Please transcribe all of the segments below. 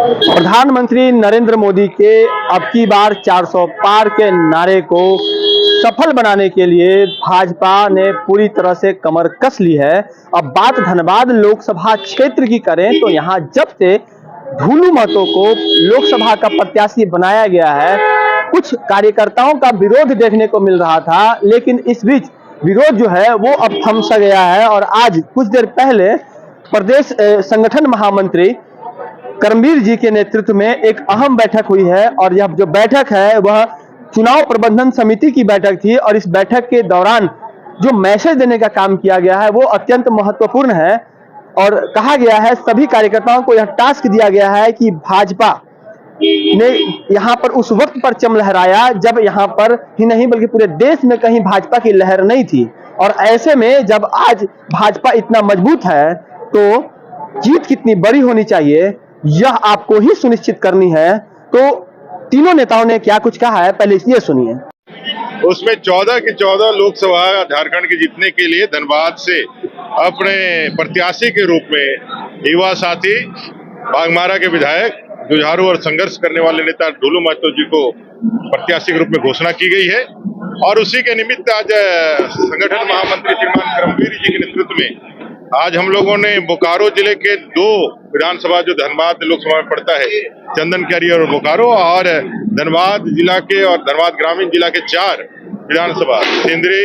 प्रधानमंत्री नरेंद्र मोदी के अब की बार 400 पार के नारे को सफल बनाने के लिए भाजपा ने पूरी तरह से कमर कस ली है। अब बात धनबाद लोकसभा क्षेत्र की करें तो यहां जब से ढूलू महतो को लोकसभा का प्रत्याशी बनाया गया है, कुछ कार्यकर्ताओं का विरोध देखने को मिल रहा था, लेकिन इस बीच विरोध जो है वो अब थम सा गया है। और आज कुछ देर पहले प्रदेश संगठन महामंत्री करमवीर जी के नेतृत्व में एक अहम बैठक हुई है और यह जो बैठक है वह चुनाव प्रबंधन समिति की बैठक थी। और इस बैठक के दौरान जो मैसेज देने का काम किया गया है वो अत्यंत महत्वपूर्ण है और कहा गया है, सभी कार्यकर्ताओं को यह टास्क दिया गया है कि भाजपा ने यहां पर उस वक्त परचम लहराया जब यहां पर ही नहीं बल्कि पूरे देश में कहीं भाजपा की लहर नहीं थी। और ऐसे में जब आज भाजपा इतना मजबूत है तो जीत कितनी बड़ी होनी चाहिए यह आपको ही सुनिश्चित करनी है। तो तीनों नेताओं ने क्या कुछ कहा है, पहले ये सुनिए। उसमें 14 की 14 लोकसभा झारखंड के जीतने के लिए धनबाद से अपने प्रत्याशी के रूप में युवा साथी बाघमारा के विधायक जुझारू और संघर्ष करने वाले नेता ढूलू महतो जी को प्रत्याशी के रूप में घोषणा की गई है। और उसी के निमित्त आज संगठन महामंत्री श्रीमान करमवीर जी के नेतृत्व में आज हम लोगों ने बोकारो जिले के 2 विधानसभा जो धनबाद लोकसभा में पड़ता है, चंदनकरी और बोकारो, और धनबाद जिला के और धनबाद ग्रामीण जिला के 4 विधानसभा सेंद्री,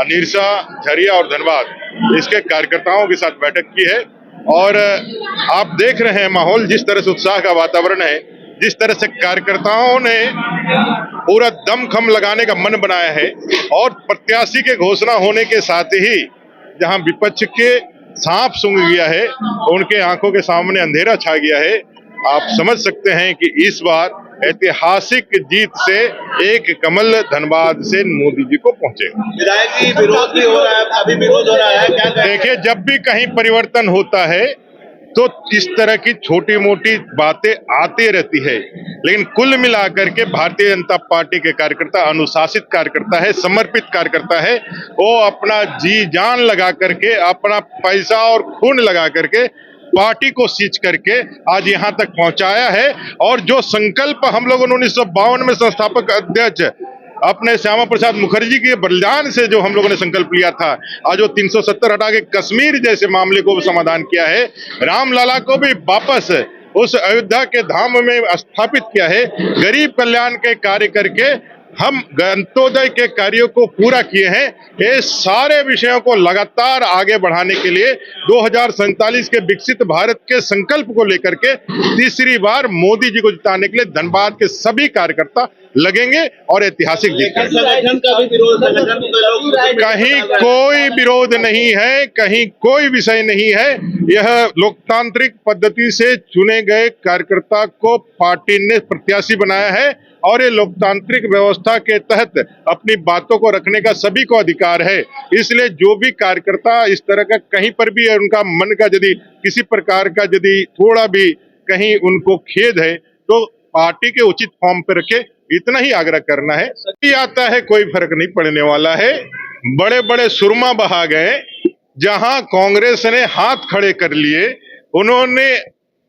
नीरसा, झरिया और धनबाद, इसके कार्यकर्ताओं के साथ बैठक की है। और आप देख रहे हैं माहौल, जिस तरह से उत्साह का वातावरण है, जिस तरह से कार्यकर्ताओं ने पूरा दमखम लगाने का मन बनाया है। और प्रत्याशी के घोषणा होने के साथ ही जहां विपक्ष के सांप सूंघ गया है, उनके आंखों के सामने अंधेरा छा गया है। आप समझ सकते हैं कि इस बार ऐतिहासिक जीत से एक कमल धनबाद से मोदी जी को पहुंचेगा। विधायक जी, विरोध भी हो रहा है, अभी विरोध हो रहा है, क्या देखिए, जब भी कहीं परिवर्तन होता है तो इस तरह की छोटी मोटी बातें आती रहती है, लेकिन कुल मिलाकर के भारतीय जनता पार्टी के कार्यकर्ता अनुशासित कार्यकर्ता है, समर्पित कार्यकर्ता है। वो अपना जी जान लगा करके, अपना पैसा और खून लगा करके पार्टी को सींच करके आज यहां तक पहुंचाया है। और जो संकल्प हम लोगों ने 1952 में संस्थापक अध्यक्ष अपने श्यामा प्रसाद मुखर्जी के बलिदान से जो हम लोगों ने संकल्प लिया था, आज वो 370 हटा के कश्मीर जैसे मामले को समाधान किया है, रामलला को भी वापस उस अयोध्या के धाम में स्थापित किया है, गरीब कल्याण के कार्य करके हम अंत्योदय के कार्यों को पूरा किए हैं। ये सारे विषयों को लगातार आगे बढ़ाने के लिए 2047 के विकसित भारत के संकल्प को लेकर के तीसरी बार मोदी जी को जिताने के लिए धनबाद के सभी कार्यकर्ता लगेंगे और ऐतिहासिक जीत करेंगे। संगठन का भी विरोध, कहीं कोई विरोध नहीं है, कहीं कोई विषय नहीं है। यह लोकतांत्रिक पद्धति से चुने गए कार्यकर्ता को पार्टी ने प्रत्याशी बनाया है और ये लोकतांत्रिक व्यवस्था के तहत अपनी बातों को रखने का सभी को अधिकार है। इसलिए जो भी कार्यकर्ता इस तरह का कहीं पर भी उनका मन का यदि किसी प्रकार का यदि थोड़ा भी कहीं उनको खेद है तो पार्टी के उचित फॉर्म पर रखे, इतना ही आग्रह करना है। सभी आता है, कोई फर्क नहीं पड़ने वाला है। बड़े बड़े सुरमा बहा गए, जहां कांग्रेस ने हाथ खड़े कर लिए, उन्होंने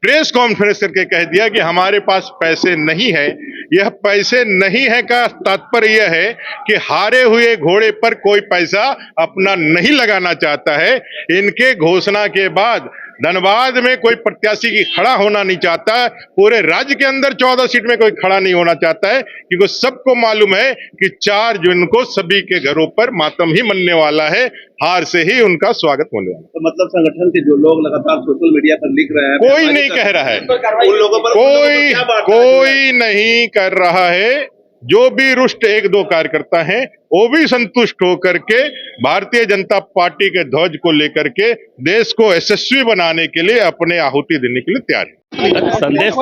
प्रेस कॉन्फ्रेंस करके कह दिया कि हमारे पास पैसे नहीं है। यह पैसे नहीं है का तात्पर्य यह है कि हारे हुए घोड़े पर कोई पैसा अपना नहीं लगाना चाहता है। इनके घोषणा के बाद धनबाद में कोई प्रत्याशी की खड़ा होना नहीं चाहता है, पूरे राज्य के अंदर 14 सीट में कोई खड़ा नहीं होना चाहता है, क्योंकि सबको मालूम है कि 4 जून को सभी के घरों पर मातम ही मनने वाला है, हार से ही उनका स्वागत होने वाला है। तो मतलब संगठन के जो लोग लगातार सोशल मीडिया पर लिख रहे हैं, कोई नहीं कह रहा है, उन लोगों पर कोई नहीं कर रहा है। जो भी रुष्ट 1-2 कार्यकर्ता हैं वो भी संतुष्ट होकर के भारतीय जनता पार्टी के ध्वज को लेकर के देश को यशस्वी बनाने के लिए अपने आहुति देने के लिए तैयार है। संदेश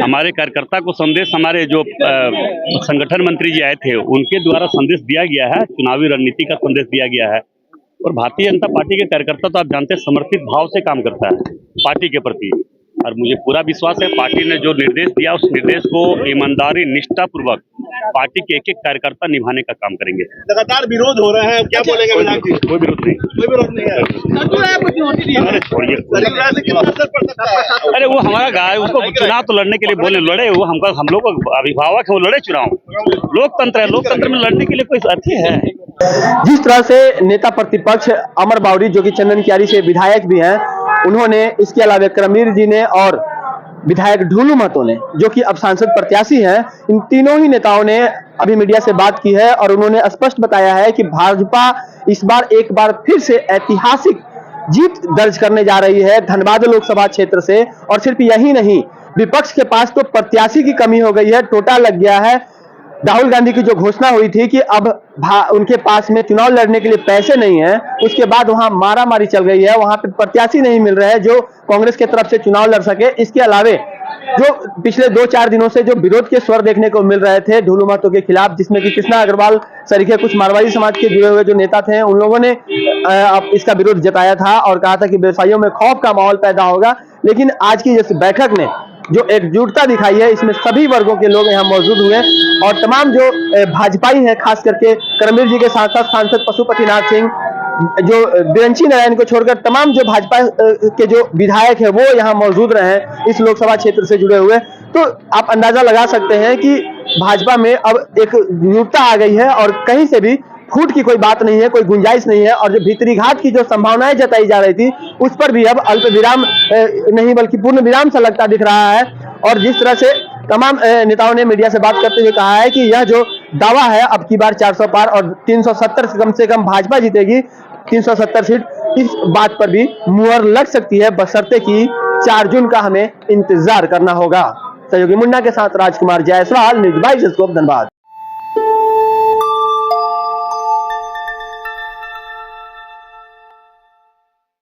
हमारे कार्यकर्ता को संदेश हमारे जो संगठन मंत्री जी आए थे उनके द्वारा संदेश दिया गया है, चुनावी रणनीति का संदेश दिया गया है। और भारतीय जनता पार्टी के कार्यकर्ता तो आप जानते हैं समर्पित भाव से काम करता है पार्टी के प्रति, और मुझे पूरा विश्वास है पार्टी ने जो निर्देश दिया उस निर्देश को ईमानदारी निष्ठापूर्वक पार्टी के एक एक कार्यकर्ता निभाने का काम करेंगे। लगातार विरोध हो रहे हैं, क्या बोलेंगे विनायक जी? कोई विरोध नहीं, कोई विरोध नहीं है। अरे छोड़िए, सरकार से कितना असर पड़ सकता है? अरे वो हमारा गाय, उसको चुनाव तो लड़ने के लिए बोले, लड़े वो, हम लोग अभिभावक है, वो लड़े चुनाव। लोकतंत्र है, लोकतंत्र में लड़ने के लिए कोई अर्थी है। जिस तरह से नेता प्रतिपक्ष अमर बावरी, जो कि चंदन कियारी से विधायक भी हैं, उन्होंने, इसके अलावा करमवीर जी ने और विधायक ढूलू महतो ने, जो कि अब सांसद प्रत्याशी हैं, इन तीनों ही नेताओं ने अभी मीडिया से बात की है और उन्होंने स्पष्ट बताया है कि भाजपा इस बार एक बार फिर से ऐतिहासिक जीत दर्ज करने जा रही है धनबाद लोकसभा क्षेत्र से। और सिर्फ यही नहीं, विपक्ष के पास तो प्रत्याशी की कमी हो गई है, टोटा लग गया है। राहुल गांधी की जो घोषणा हुई थी कि अब उनके पास में चुनाव लड़ने के लिए पैसे नहीं है, उसके बाद वहां मारामारी चल गई है, वहां पे प्रत्याशी नहीं मिल रहे हैं जो कांग्रेस के तरफ से चुनाव लड़ सके। इसके अलावे जो पिछले 2-4 दिनों से जो विरोध के स्वर देखने को मिल रहे थे ढूलू महतो के खिलाफ, जिसमें कि कृष्णा अग्रवाल सरीखे कुछ मारवाड़ी समाज के जुड़े हुए जो नेता थे, उन लोगों ने इसका विरोध जताया था और कहा था कि व्यवसायियों में खौफ का माहौल पैदा होगा। लेकिन आज की इस बैठक ने जो एकजुटता दिखाई है, इसमें सभी वर्गों के लोग यहाँ मौजूद हुए और तमाम जो भाजपाई हैं, खास करके करमवीर जी के साथ साथ सांसद पशुपतिनाथ सिंह, जो बिरंची नारायण को छोड़कर तमाम जो भाजपा के जो विधायक है वो यहाँ मौजूद रहे हैं इस लोकसभा क्षेत्र से जुड़े हुए। तो आप अंदाजा लगा सकते हैं कि भाजपा में अब एक एकजुटता आ गई है और कहीं से भी फूट की कोई बात नहीं है, कोई गुंजाइश नहीं है। और जो भीतरी घात की जो संभावनाएं जताई जा रही थी, उस पर भी अब अल्प विराम नहीं बल्कि पूर्ण विराम सा लगता दिख रहा है। और जिस तरह से तमाम नेताओं ने मीडिया से बात करते हुए कहा है कि यह जो दावा है अब की बार 400 पार और 370 से कम भाजपा जीतेगी, 370 सीट, इस बात पर भी मुहर लग सकती है, बशर्ते कि 4 जून का हमें इंतजार करना होगा। सहयोगी मुन्ना के साथ राजकुमार जायसवाल, न्यूज़ 22 धनबाद।